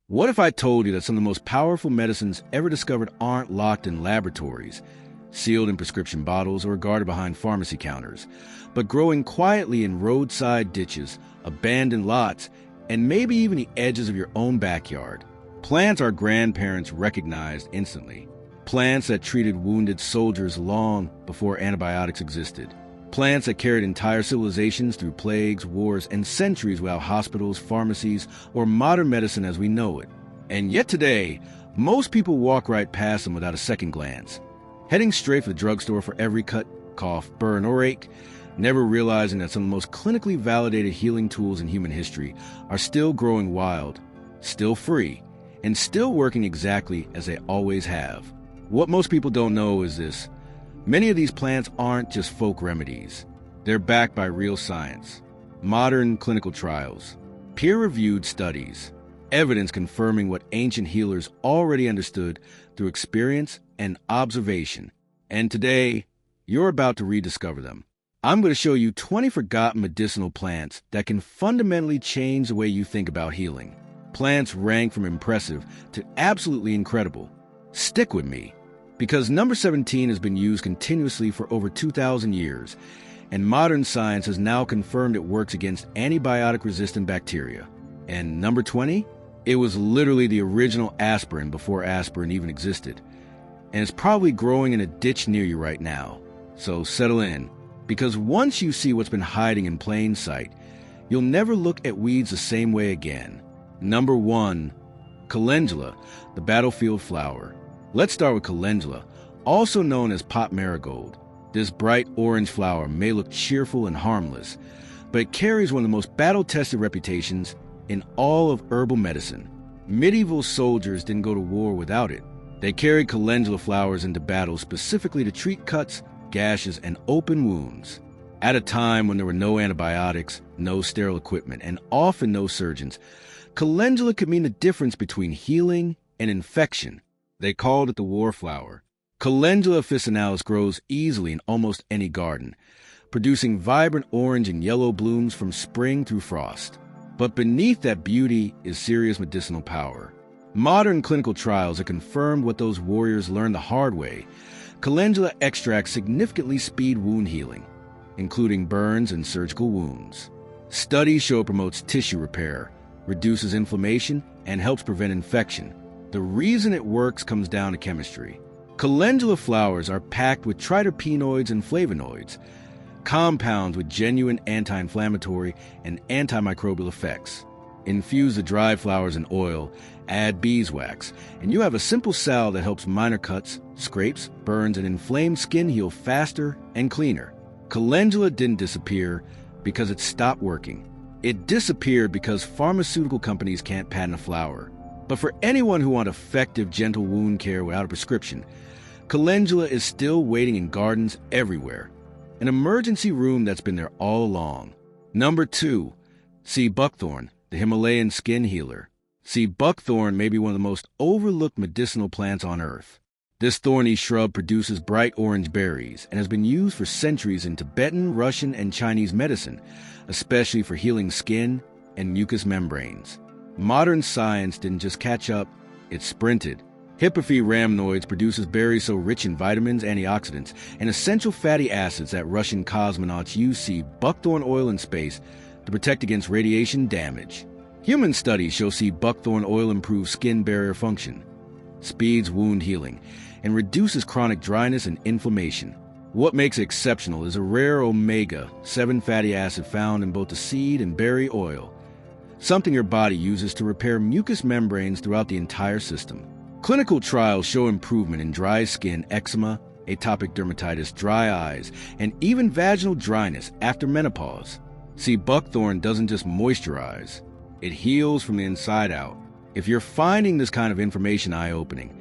What if I told you that some of the most powerful medicines ever discovered aren't locked in laboratories, sealed in prescription bottles, or guarded behind pharmacy counters, but growing quietly in roadside ditches, abandoned lots, and maybe even the edges of your own backyard? Plants our grandparents recognized instantly. Plants that treated wounded soldiers long before antibiotics existed. Plants that carried entire civilizations through plagues, wars, and centuries without hospitals, pharmacies, or modern medicine as we know it. And yet today, most people walk right past them without a second glance, heading straight for the drugstore for every cut, cough, burn, or ache, never realizing that some of the most clinically validated healing tools in human history are still growing wild, still free, and still working exactly as they always have. What most people don't know is this: many of these plants aren't just folk remedies. They're backed by real science, modern clinical trials, peer-reviewed studies, evidence confirming what ancient healers already understood through experience and observation. And today, you're about to rediscover them. I'm going to show you 20 forgotten medicinal plants that can fundamentally change the way you think about healing. Plants rank from impressive to absolutely incredible. Stick with me, because number 17 has been used continuously for over 2,000 years, and modern science has now confirmed it works against antibiotic-resistant bacteria. And number 20? It was literally the original aspirin before aspirin even existed, and it's probably growing in a ditch near you right now. So settle in, because once you see what's been hiding in plain sight, you'll never look at weeds the same way again. Number 1, Calendula, the battlefield flower. Let's start with Calendula, also known as pot marigold. This bright orange flower may look cheerful and harmless, but it carries one of the most battle-tested reputations in all of herbal medicine. Medieval soldiers didn't go to war without it. They carried calendula flowers into battle specifically to treat cuts, gashes, and open wounds. At a time when there were no antibiotics, no sterile equipment, and often no surgeons, calendula could mean the difference between healing and infection. They called it the war flower. Calendula officinalis grows easily in almost any garden, producing vibrant orange and yellow blooms from spring through frost. But beneath that beauty is serious medicinal power. Modern clinical trials have confirmed what those warriors learned the hard way. Calendula extracts significantly speed wound healing, including burns and surgical wounds. Studies show it promotes tissue repair, reduces inflammation, and helps prevent infection. The reason it works comes down to chemistry. Calendula flowers are packed with triterpenoids and flavonoids, compounds with genuine anti-inflammatory and antimicrobial effects. Infuse the dried flowers in oil, add beeswax, and you have a simple salve that helps minor cuts, scrapes, burns, and inflamed skin heal faster and cleaner. Calendula didn't disappear because it stopped working. It disappeared because pharmaceutical companies can't patent a flower. But for anyone who wants effective, gentle wound care without a prescription, calendula is still waiting in gardens everywhere. An emergency room that's been there all along. Number 2, see Buckthorn, the Himalayan skin healer. See, Buckthorn may be one of the most overlooked medicinal plants on Earth. This thorny shrub produces bright orange berries and has been used for centuries in Tibetan, Russian, and Chinese medicine, especially for healing skin and mucous membranes. Modern science didn't just catch up, it sprinted. Hippophae rhamnoids produces berries so rich in vitamins, antioxidants, and essential fatty acids that Russian cosmonauts use see buckthorn oil in space to protect against radiation damage. Human studies show see buckthorn oil improves skin barrier function, speeds wound healing, and reduces chronic dryness and inflammation. What makes it exceptional is a rare omega-7 fatty acid found in both the seed and berry oil, something your body uses to repair mucous membranes throughout the entire system. Clinical trials show improvement in dry skin, eczema, atopic dermatitis, dry eyes, and even vaginal dryness after menopause. See, buckthorn doesn't just moisturize, it heals from the inside out. If you're finding this kind of information eye-opening,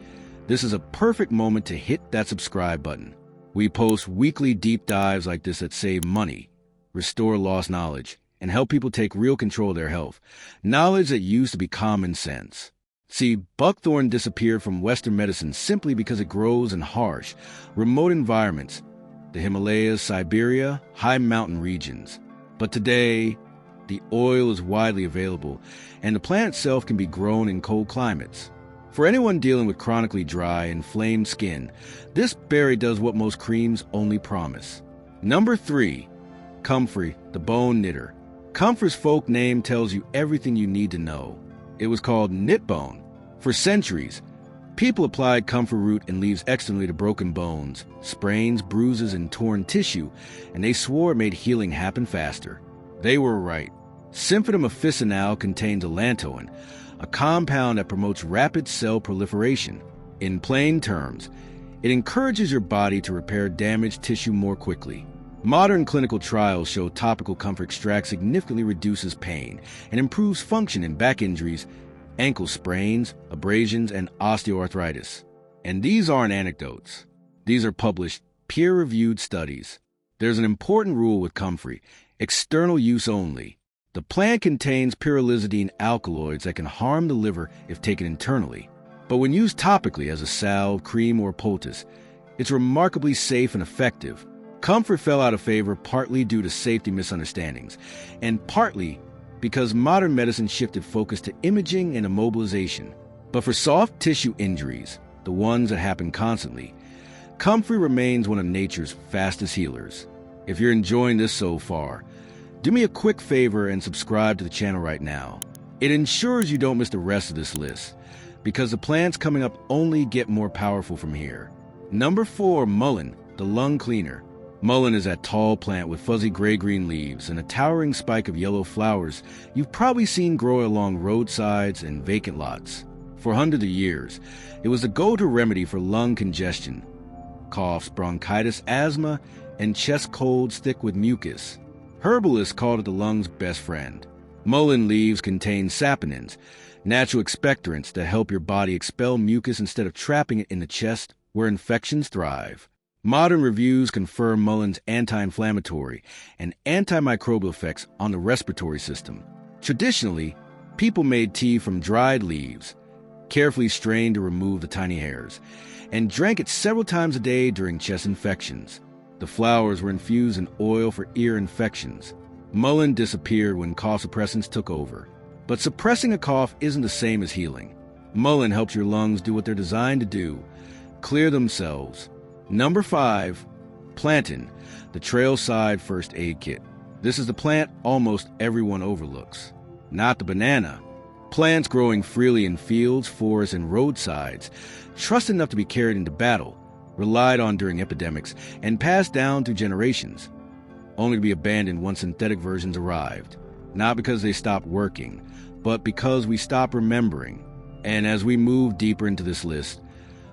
this is a perfect moment to hit that subscribe button. We post weekly deep dives like this that save money, restore lost knowledge, and help people take real control of their health. Knowledge that used to be common sense. See, buckthorn disappeared from Western medicine simply because it grows in harsh, remote environments, the Himalayas, Siberia, high mountain regions. But today, The oil is widely available, and the plant itself can be grown in cold climates. For anyone dealing with chronically dry, inflamed skin, this berry does what most creams only promise. Number 3. Comfrey, the bone knitter. Comfrey's folk name tells you everything you need to know. It was called knit bone. For centuries, people applied comfrey root and leaves externally to broken bones, sprains, bruises, and torn tissue, and they swore it made healing happen faster. They were right. Symphytum officinale contains allantoin, a compound that promotes rapid cell proliferation. In plain terms, it encourages your body to repair damaged tissue more quickly. Modern clinical trials show topical comfrey extract significantly reduces pain and improves function in back injuries, ankle sprains, abrasions, and osteoarthritis. And these aren't anecdotes. These are published, peer-reviewed studies. There's an important rule with comfrey: external use only. The plant contains pyrrolizidine alkaloids that can harm the liver if taken internally. But when used topically as a salve, cream, or poultice, it's remarkably safe and effective. Comfrey fell out of favor partly due to safety misunderstandings, and partly because modern medicine shifted focus to imaging and immobilization. But for soft tissue injuries, the ones that happen constantly, comfrey remains one of nature's fastest healers. If you're enjoying this so far, do me a quick favor and subscribe to the channel right now. It ensures you don't miss the rest of this list, because the plants coming up only get more powerful from here. Number 4, mullein, the lung cleaner. Mullein is that tall plant with fuzzy gray-green leaves and a towering spike of yellow flowers you've probably seen grow along roadsides and vacant lots. For hundreds of years, it was the go-to remedy for lung congestion, coughs, bronchitis, asthma, and chest colds thick with mucus. Herbalists called it the lung's best friend. Mullein leaves contain saponins, natural expectorants that help your body expel mucus instead of trapping it in the chest where infections thrive. Modern reviews confirm mullein's anti-inflammatory and antimicrobial effects on the respiratory system. Traditionally, people made tea from dried leaves, carefully strained to remove the tiny hairs, and drank it several times a day during chest infections. The flowers were infused in oil for ear infections. Mullein disappeared when cough suppressants took over. But suppressing a cough isn't the same as healing. Mullein helps your lungs do what they're designed to do: clear themselves. Number 5, plantain, the trailside first aid kit. This is the plant almost everyone overlooks. Not the banana. Plants growing freely in fields, forests, and roadsides, trusted enough to be carried into battle, relied on during epidemics, and passed down through generations, only to be abandoned once synthetic versions arrived. Not because they stopped working, but because we stopped remembering. And as we move deeper into this list,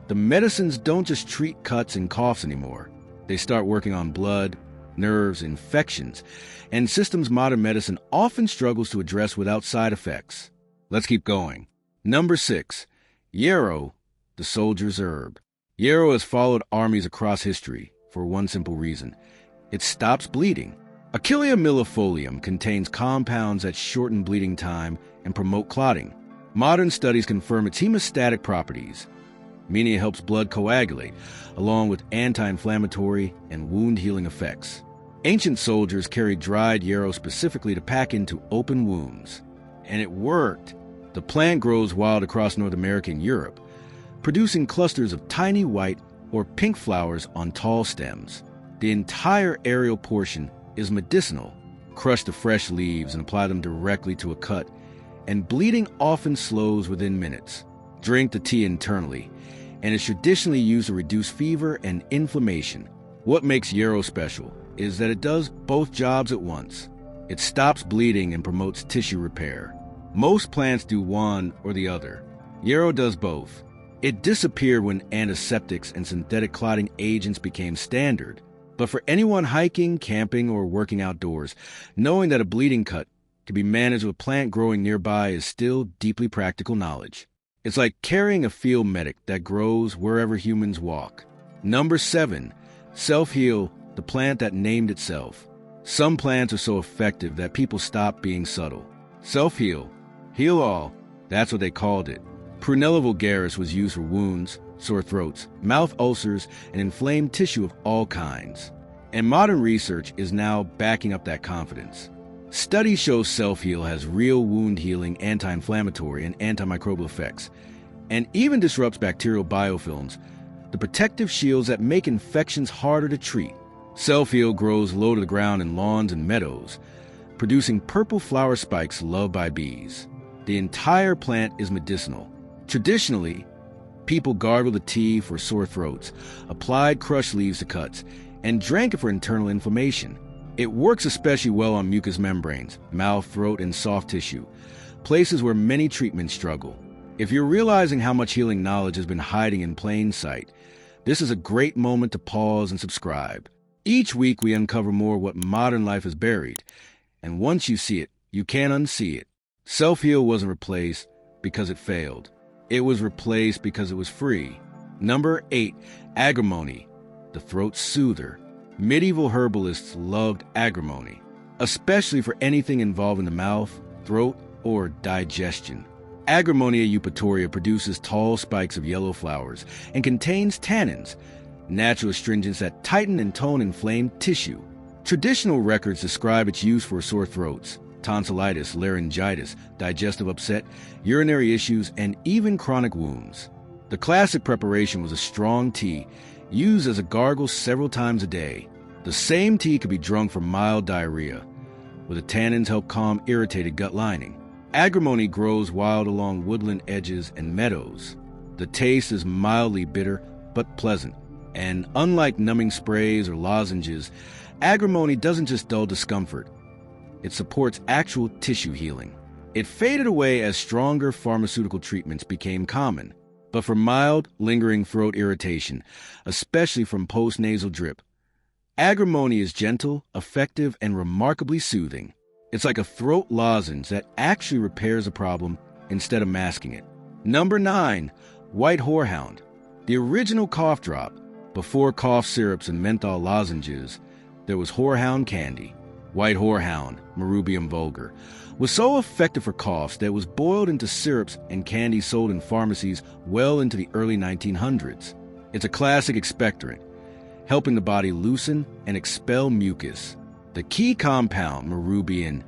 the medicines don't just treat cuts and coughs anymore. They start working on blood, nerves, infections, and systems modern medicine often struggles to address without side effects. Let's keep going. Number 6, yarrow, the soldier's herb. Yarrow has followed armies across history for one simple reason: it stops bleeding. Achillea millefolium contains compounds that shorten bleeding time and promote clotting. Modern studies confirm its hemostatic properties, meaning it helps blood coagulate, along with anti-inflammatory and wound-healing effects. Ancient soldiers carried dried yarrow specifically to pack into open wounds. And it worked. The plant grows wild across North America and Europe, producing clusters of tiny white or pink flowers on tall stems. The entire aerial portion is medicinal. Crush the fresh leaves and apply them directly to a cut, and bleeding often slows within minutes. Drink the tea internally, and is traditionally used to reduce fever and inflammation. What makes yarrow special is that it does both jobs at once. It stops bleeding and promotes tissue repair. Most plants do one or the other. Yarrow does both. It disappeared when antiseptics and synthetic clotting agents became standard. But for anyone hiking, camping, or working outdoors, knowing that a bleeding cut can be managed with a plant growing nearby is still deeply practical knowledge. It's like carrying a field medic that grows wherever humans walk. Number 7, self-heal, the plant that named itself. Some plants are so effective that people stop being subtle. Self-heal, heal all, that's what they called it. Prunella vulgaris was used for wounds, sore throats, mouth ulcers, and inflamed tissue of all kinds. And modern research is now backing up that confidence. Studies show Self-Heal has real wound healing, anti-inflammatory, and antimicrobial effects, and even disrupts bacterial biofilms, the protective shields that make infections harder to treat. Self-Heal grows low to the ground in lawns and meadows, producing purple flower spikes loved by bees. The entire plant is medicinal. Traditionally, people gargled the tea for sore throats, applied crushed leaves to cuts, and drank it for internal inflammation. It works especially well on mucous membranes, mouth, throat, and soft tissue, places where many treatments struggle. If you're realizing how much healing knowledge has been hiding in plain sight, this is a great moment to pause and subscribe. Each week we uncover more of what modern life has buried, and once you see it, you can't unsee it. Self-Heal wasn't replaced because it failed. It was replaced because it was free. Number 8, Agrimony, the throat soother. Medieval herbalists loved Agrimony, especially for anything involving the mouth, throat, or digestion. Agrimony eupatoria produces tall spikes of yellow flowers and contains tannins, natural astringents that tighten and tone inflamed tissue. Traditional records describe its use for sore throats, tonsillitis, laryngitis, digestive upset, urinary issues, and even chronic wounds. The classic preparation was a strong tea used as a gargle several times a day. The same tea could be drunk for mild diarrhea, where the tannins help calm irritated gut lining. Agrimony grows wild along woodland edges and meadows. The taste is mildly bitter but pleasant, and unlike numbing sprays or lozenges, Agrimony doesn't just dull discomfort. It supports actual tissue healing. It faded away as stronger pharmaceutical treatments became common, but for mild, lingering throat irritation, especially from post-nasal drip, Agrimony is gentle, effective, and remarkably soothing. It's like a throat lozenge that actually repairs a problem instead of masking it. Number 9, White Horehound, the original cough drop. Before cough syrups and menthol lozenges, there was Horehound candy. White Horehound, Marubium vulgar, was so effective for coughs that it was boiled into syrups and candy sold in pharmacies well into the early 1900s. It's a classic expectorant, helping the body loosen and expel mucus. The key compound, Marubium,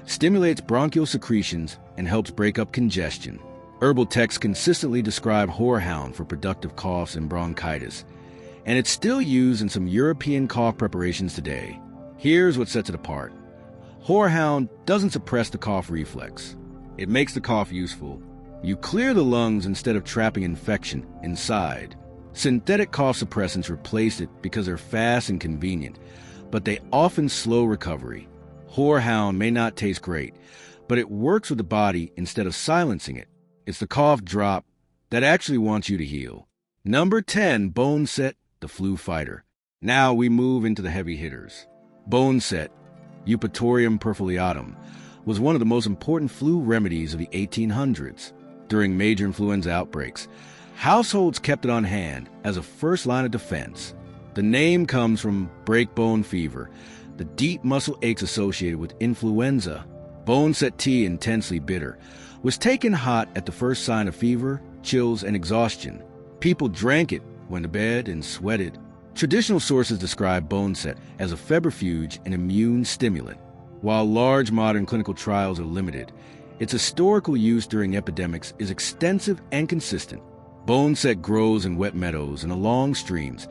stimulates bronchial secretions and helps break up congestion. Herbal texts consistently describe Horehound for productive coughs and bronchitis, and it's still used in some European cough preparations today. Here's what sets it apart. Horehound doesn't suppress the cough reflex. It makes the cough useful. You clear the lungs instead of trapping infection inside. Synthetic cough suppressants replaced it because they're fast and convenient, but they often slow recovery. Horehound may not taste great, but it works with the body instead of silencing it. It's the cough drop that actually wants you to heal. Number 10, Boneset, the flu fighter. Now we move into the heavy hitters. Boneset, Eupatorium perfoliatum, was one of the most important flu remedies of the 1800s. During major influenza outbreaks, households kept it on hand as a first line of defense. The name comes from breakbone fever, the deep muscle aches associated with influenza. Boneset tea, intensely bitter, was taken hot at the first sign of fever, chills, and exhaustion. People drank it, went to bed, and sweated. Traditional sources describe Boneset as a febrifuge and immune stimulant. While large modern clinical trials are limited, its historical use during epidemics is extensive and consistent. Boneset grows in wet meadows and along streams,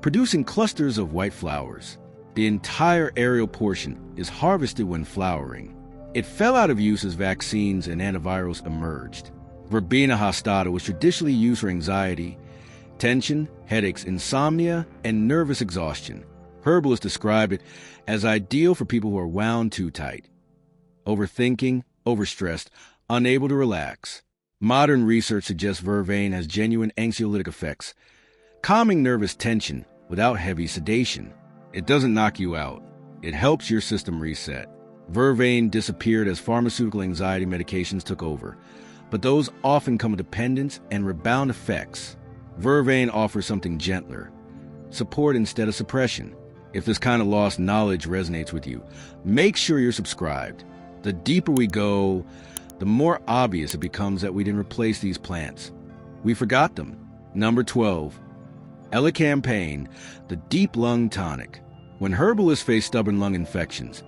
producing clusters of white flowers. The entire aerial portion is harvested when flowering. It fell out of use as vaccines and antivirals emerged. Verbena hostata was traditionally used for anxiety, tension, headaches, insomnia, and nervous exhaustion. Herbalists describe it as ideal for people who are wound too tight, overthinking, overstressed, unable to relax. Modern research suggests vervain has genuine anxiolytic effects, calming nervous tension without heavy sedation. It doesn't knock you out. It helps your system reset. Vervain disappeared as pharmaceutical anxiety medications took over, but those often come with dependence and rebound effects. Vervain offers something gentler, support instead of suppression. If this kind of lost knowledge resonates with you, make sure you're subscribed. The deeper we go, the more obvious it becomes that we didn't replace these plants. We forgot them. Number 12, Elecampane, the deep lung tonic. When herbalists face stubborn lung infections,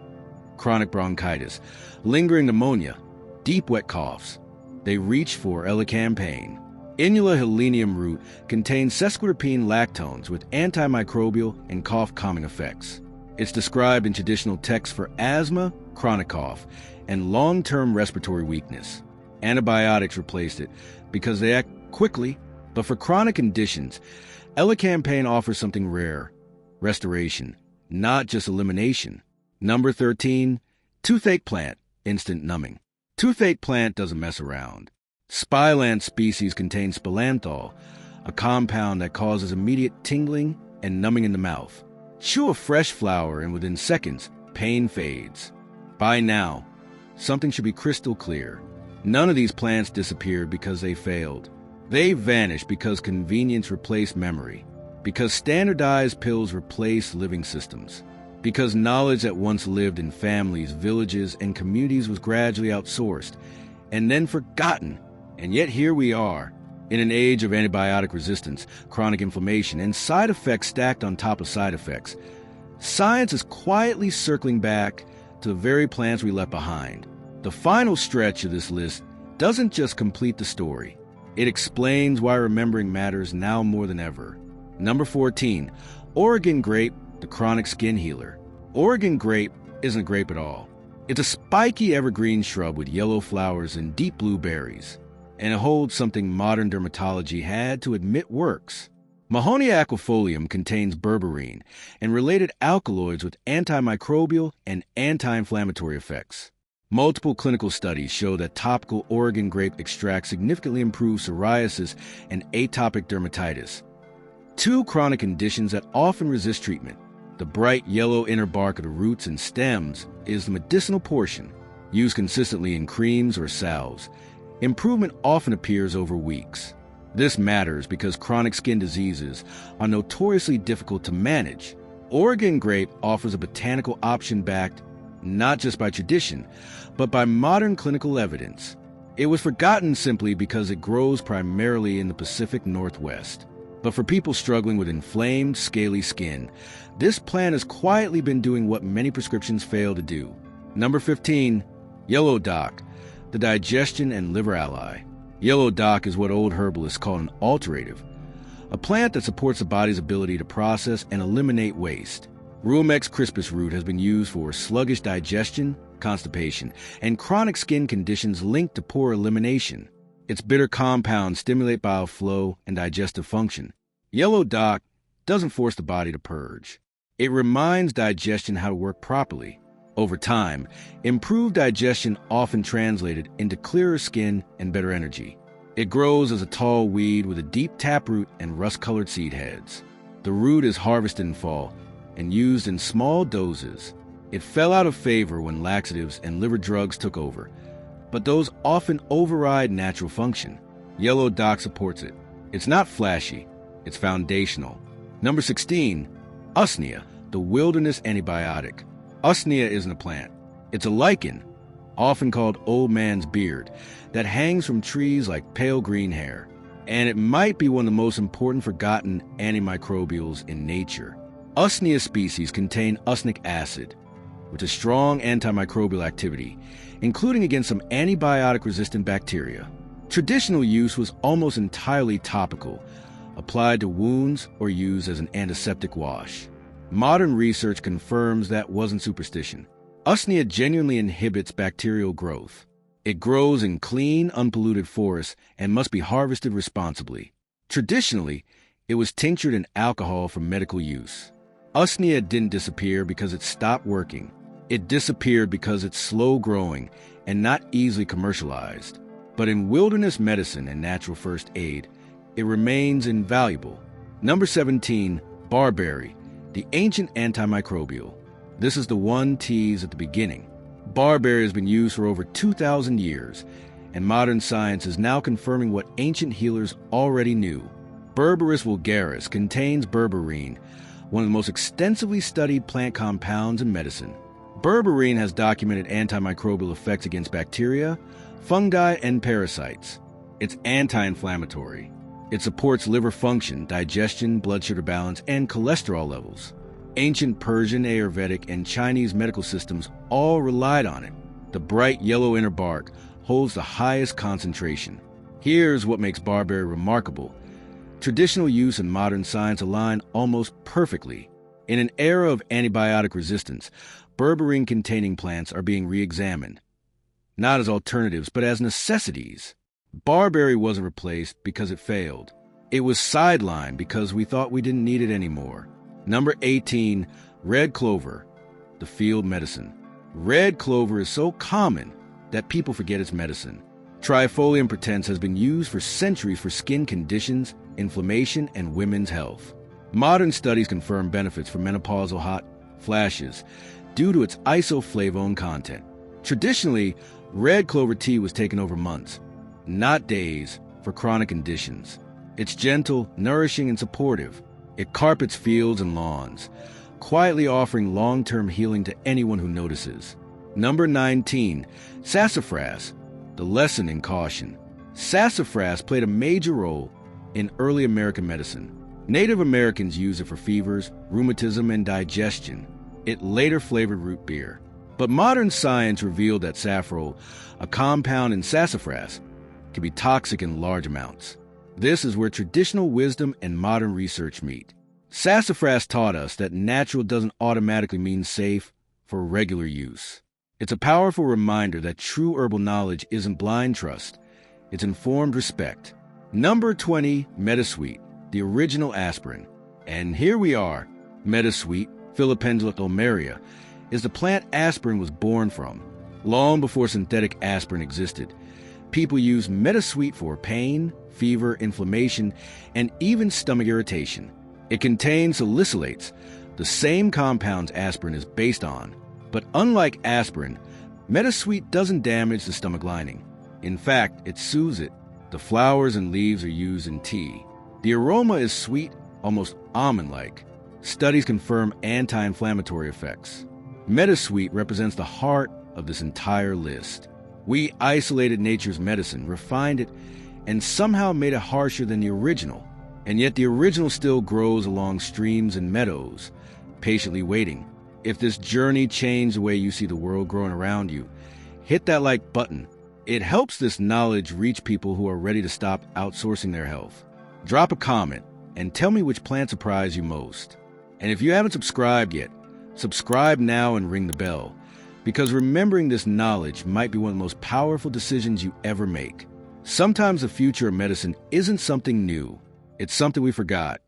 chronic bronchitis, lingering pneumonia, deep wet coughs. They reach for elecampane. Inula helenium root contains sesquiterpene lactones with antimicrobial and cough-calming effects. It's described in traditional texts for asthma, chronic cough, and long-term respiratory weakness. Antibiotics replaced it because they act quickly, but for chronic conditions, elecampane offers something rare: restoration, not just elimination. Number 13, toothache plant, instant numbing. Toothache plant doesn't mess around. Spylant species contains spilantol, a compound that causes immediate tingling and numbing in the mouth. Chew a fresh flower and within seconds, pain fades. By now, something should be crystal clear. None of these plants disappeared because they failed. They vanished because convenience replaced memory, because standardized pills replaced living systems, because knowledge that once lived in families, villages, and communities was gradually outsourced and then forgotten. And yet here we are, in an age of antibiotic resistance, chronic inflammation, and side effects stacked on top of side effects. Science is quietly circling back to the very plants we left behind. The final stretch of this list doesn't just complete the story. It explains why remembering matters now more than ever. Number 14, Oregon grape, the chronic skin healer. Oregon grape isn't a grape at all. It's a spiky evergreen shrub with yellow flowers and deep blue berries. And it holds something modern dermatology had to admit works. Mahonia aquifolium contains berberine and related alkaloids with antimicrobial and anti-inflammatory effects. Multiple clinical studies show that topical Oregon grape extract significantly improves psoriasis and atopic dermatitis, two chronic conditions that often resist treatment. The bright yellow inner bark of the roots and stems is the medicinal portion, used consistently in creams or salves. Improvement often appears over weeks. This matters because chronic skin diseases are notoriously difficult to manage. Oregon grape offers a botanical option backed not just by tradition, but by modern clinical evidence. It was forgotten simply because it grows primarily in the Pacific Northwest. But for people struggling with inflamed, scaly skin, this plant has quietly been doing what many prescriptions fail to do. Number 15, yellow dock, the digestion and liver ally. Yellow dock is what old herbalists call an alterative, a plant that supports the body's ability to process and eliminate waste. Rumex crispus root has been used for sluggish digestion, constipation, and chronic skin conditions linked to poor elimination. Its bitter compounds stimulate bile flow and digestive function. Yellow dock doesn't force the body to purge. It reminds digestion how to work properly. Over time, improved digestion often translated into clearer skin and better energy. It grows as a tall weed with a deep taproot and rust-colored seed heads. The root is harvested in fall and used in small doses. It fell out of favor when laxatives and liver drugs took over, but those often override natural function. Yellow dock supports it. It's not flashy, it's foundational. Number 16, Usnea, the wilderness antibiotic. Usnea isn't a plant. It's a lichen, often called old man's beard, that hangs from trees like pale green hair. And it might be one of the most important forgotten antimicrobials in nature. Usnea species contain usnic acid, which has strong antimicrobial activity, including against some antibiotic-resistant bacteria. Traditional use was almost entirely topical, applied to wounds or used as an antiseptic wash. Modern research confirms that wasn't superstition. Usnea genuinely inhibits bacterial growth. It grows in clean, unpolluted forests and must be harvested responsibly. Traditionally, it was tinctured in alcohol for medical use. Usnea didn't disappear because it stopped working. It disappeared because it's slow-growing and not easily commercialized. But in wilderness medicine and natural first aid, it remains invaluable. Number 17, barberry, the ancient antimicrobial. This is the one teased at the beginning. Barberry has been used for over 2,000 years, and modern science is now confirming what ancient healers already knew. Berberis vulgaris contains berberine, one of the most extensively studied plant compounds in medicine. Berberine has documented antimicrobial effects against bacteria, fungi, and parasites. It's anti-inflammatory. It supports liver function, digestion, blood sugar balance, and cholesterol levels. Ancient Persian, Ayurvedic, and Chinese medical systems all relied on it. The bright yellow inner bark holds the highest concentration. Here's what makes barberry remarkable. Traditional use and modern science align almost perfectly. In an era of antibiotic resistance, berberine-containing plants are being re-examined, not as alternatives, but as necessities. Barberry wasn't replaced because it failed. It was sidelined because we thought we didn't need it anymore. Number 18, red clover, the field medicine. Red clover is so common that people forget it's medicine. Trifolium pratense has been used for centuries for skin conditions, inflammation, and women's health. Modern studies confirm benefits for menopausal hot flashes due to its isoflavone content. Traditionally, red clover tea was taken over months, not days, for chronic conditions. It's gentle, nourishing, and supportive. It carpets fields and lawns, quietly offering long-term healing to anyone who notices. Number 19, sassafras, the lesson in caution. Sassafras played a major role in early American medicine. Native Americans used it for fevers, rheumatism, and digestion. It later flavored root beer. But modern science revealed that saffrole, a compound in sassafras, can be toxic in large amounts. This is where traditional wisdom and modern research meet. Sassafras taught us that natural doesn't automatically mean safe for regular use. It's a powerful reminder that true herbal knowledge isn't blind trust, it's informed respect. Number 20, metasweet, the original aspirin. And here we are. Metasweet, Filipendula ulmaria, is the plant aspirin was born from. Long before synthetic aspirin existed, people used metasweet for pain, fever, inflammation, and even stomach irritation. It contains salicylates, the same compounds aspirin is based on. But unlike aspirin, metasweet doesn't damage the stomach lining. In fact, it soothes it. The flowers and leaves are used in tea. The aroma is sweet, almost almond-like. Studies confirm anti-inflammatory effects. Metasweet represents the heart of this entire list. We isolated nature's medicine, refined it, and somehow made it harsher than the original. And yet the original still grows along streams and meadows, patiently waiting. If this journey changed the way you see the world growing around you, hit that like button. It helps this knowledge reach people who are ready to stop outsourcing their health. Drop a comment and tell me which plant surprised you most. And if you haven't subscribed yet, subscribe now and ring the bell, because remembering this knowledge might be one of the most powerful decisions you ever make. Sometimes the future of medicine isn't something new, it's something we forgot.